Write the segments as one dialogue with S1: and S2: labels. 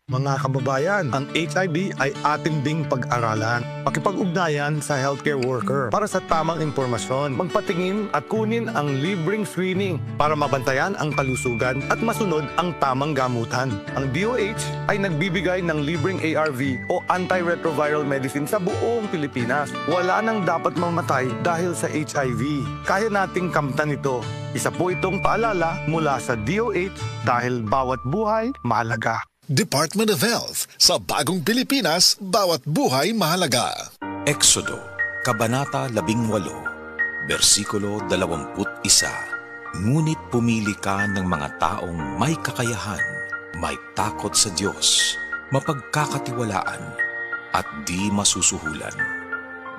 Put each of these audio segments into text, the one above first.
S1: Mga kababayan, ang HIV ay atin ding pag-aralan. Pakipag-ugnayan sa healthcare worker para sa tamang impormasyon. Magpatingin at kunin ang libreng screening para mabantayan ang kalusugan at masunod ang tamang gamutan. Ang DOH ay nagbibigay ng libreng ARV o antiretroviral medicine sa buong Pilipinas. Wala nang dapat mamatay dahil sa HIV. Kaya nating kamtan ito. Isa po itong paalala mula sa DOH dahil bawat buhay mahalaga.
S2: Department of Health, sa bagong Pilipinas, bawat buhay mahalaga.
S3: Exodo, Kabanata 18, versikulo 21. Ngunit pumili ka ng mga taong may kakayahan, may takot sa Diyos, mapagkakatiwalaan, at di masusuhulan.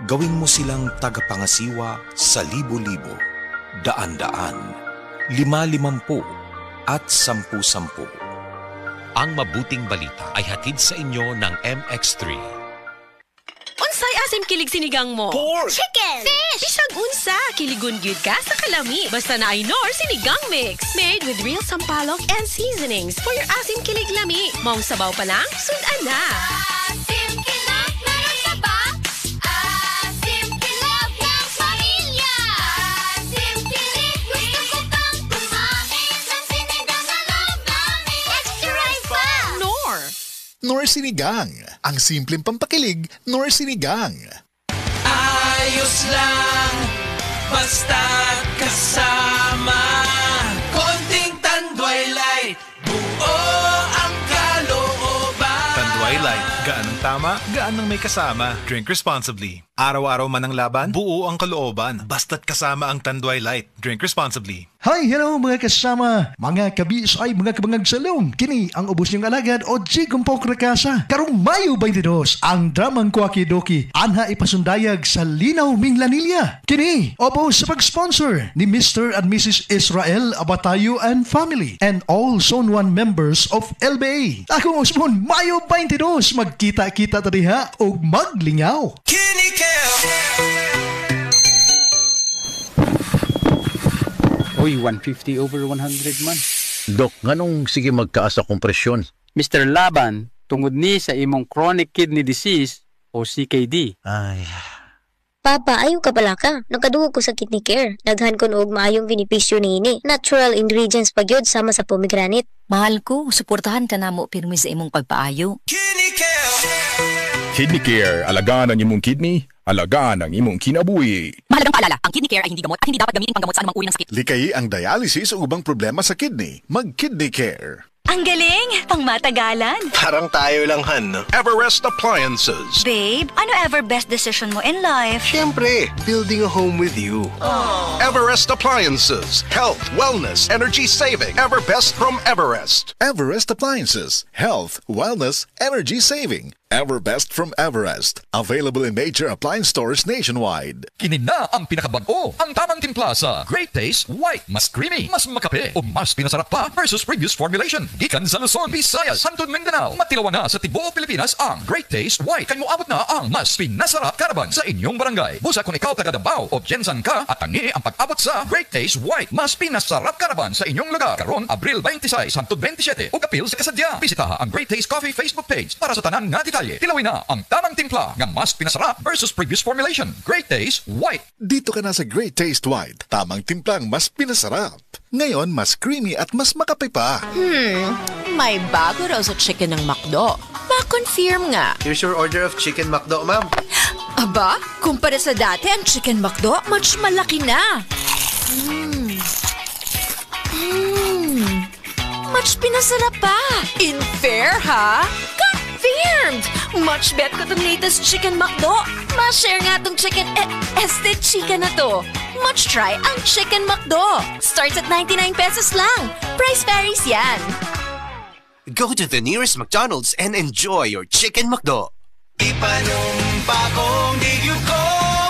S3: Gawin mo silang tagapangasiwa sa libo-libo, daan-daan, 50-50, at 10-10.
S4: Ang mabuting balita ay hatid sa inyo ng MX3.
S5: Unsay asim kilig sinigang mo?
S6: Pork! Chicken! Fish!
S5: Bisag unsa, kiligon gyud ka sa kalami. Basta na ay Knorr Sinigang Mix. Made with real sampalok and seasonings for your asim kilig lami. Maong sabaw pa lang, sudan na.
S6: Asim kilig, meron ka ba? Asim kilig ng pamilya. Asim kilig, gusto ko pang kumain ng sinigang na loob namin. Extra rice pa!
S5: Knorr.
S2: Knorr Sinigang. Ang simpleng pampakilig, Knorr Sinigang.
S7: Ayos lang, basta kasama. Konting Tanduay Light, buo ang kalooban.
S8: Tanduay Light, gaan ng tama, gaan ng may kasama. Drink responsibly. Araw-araw man ang laban, buo ang kalooban. Basta't kasama ang Tanduay Light. Drink responsibly.
S9: Hi, hello mga kasama, mga kabisay, mga kabangagsalong. Kini ang ubos niyong alagad o Jigumpok Rakasa. Karong Mayo 22, ang dramang Kuakidoki anha ipasundayag sa Linaw Minglanilla. Kini, opo sa pag-sponsor ni Mr. and Mrs. Israel Abatayo and family and all Zone 1 members of LBA. Akong usmon, Mayo 22, magkita-kita tadiha o maglingaw.
S10: Uy, 150 over 100 man.
S11: Dok, nganong sige magkaasa kong presyon?
S10: Mr. Laban, tungod ni sa imong chronic kidney disease o CKD.
S11: Ay...
S12: Papa, ayaw ka pala ka. Nagkadugo ko sa kidney care. Daghan ko og maayong benepisyo niini. Natural ingredients pa gyud sama sa pomegranate.
S13: Mahal ko, suportahan ka na mo pirmi sa imong pagpaayo.
S14: Kidney Care, alagaan ang imong kidney, alagaan ang imong kinabuhi.
S13: Mahalagang paalala, ang kidney care ay hindi gamot at hindi dapat gamitin panggamot sa anumang uri ng sakit.
S2: Likayi ang dialysis o ubang problema sa kidney. Mag-Kidney Care.
S13: Ang galing! Pang matagalan!
S15: Parang tayo lang, Han. Everest Appliances.
S13: Babe, ano ever best decision mo in life?
S15: Siyempre, building a home with you. Aww. Everest Appliances. Health, wellness, energy saving. Ever best from Everest.
S2: Everest Appliances. Health, wellness, energy saving. Everbest from Everest. Available in major appliance stores nationwide.
S16: Kinin na ang pinakabago, ang tamang timpla sa Great Taste White. Mas creamy, mas makape, o mas pinasarap pa versus previous formulation. Gikan sa Luzon, Visayas, Santod, Mindanao. Matilawan na sa tibuok Pilipinas ang Great Taste White. Kanyo abot na ang mas pinasarap karaban sa inyong barangay. Busa kung ikaw taga Davao o Jensan ka at tangi ang pag-abot sa Great Taste White. Mas pinasarap karaban sa inyong lugar. Karon, Abril 26, Santod 27. O kapil sa kasadya. Bisita ang Great Taste Coffee Facebook page para sa tanan nga detalye. Tilawin na ang tamang timpla ng mas pinasarap versus previous formulation. Great Taste White.
S2: Dito ka na sa Great Taste White. Tamang timplang mas pinasarap. Ngayon, mas creamy at mas makape pa.
S17: May bago raw sa chicken ng McDo. Ma-confirm nga.
S15: Here's your order of chicken McDo, ma'am.
S17: Aba, kumpara sa dati, ang chicken McDo, much malaki na. Much pinasarap pa. In fair, ha? Confirmed! Much bet ko itong latest chicken McDo. Ma-share nga itong chicken chika na to. Much try ang chicken McDo. Starts at 99 pesos lang. Price varies yan.
S15: Go to the nearest McDonald's and enjoy your chicken McDo.
S7: Ipanumpa kong di ko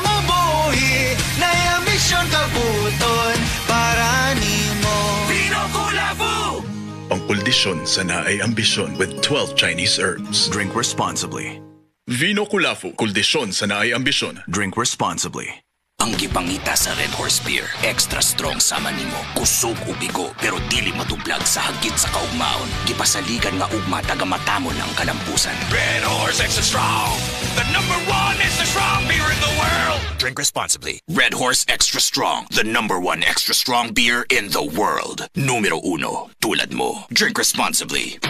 S7: mabuhi na ambisyon kabuton para nimo. Vinokulavu!
S18: Ang kuldisyon sa naay ambisyon with 12 Chinese herbs.
S19: Drink responsibly.
S18: Vinokulavu, kuldisyon sa naay ambisyon.
S19: Drink responsibly. Ang gipangita sa Red Horse Beer, extra strong sama nimo, kusog ug bigo pero dili matublag sa hagit sa kaugmaon. Gipasaligan nga ugma taga matamon ang kalampusan.
S20: Red Horse Extra Strong, the #1 extra strong beer in the world.
S19: Drink responsibly. Red Horse Extra Strong, the #1 extra strong beer in the world. Numero 1, tulad mo. Drink responsibly.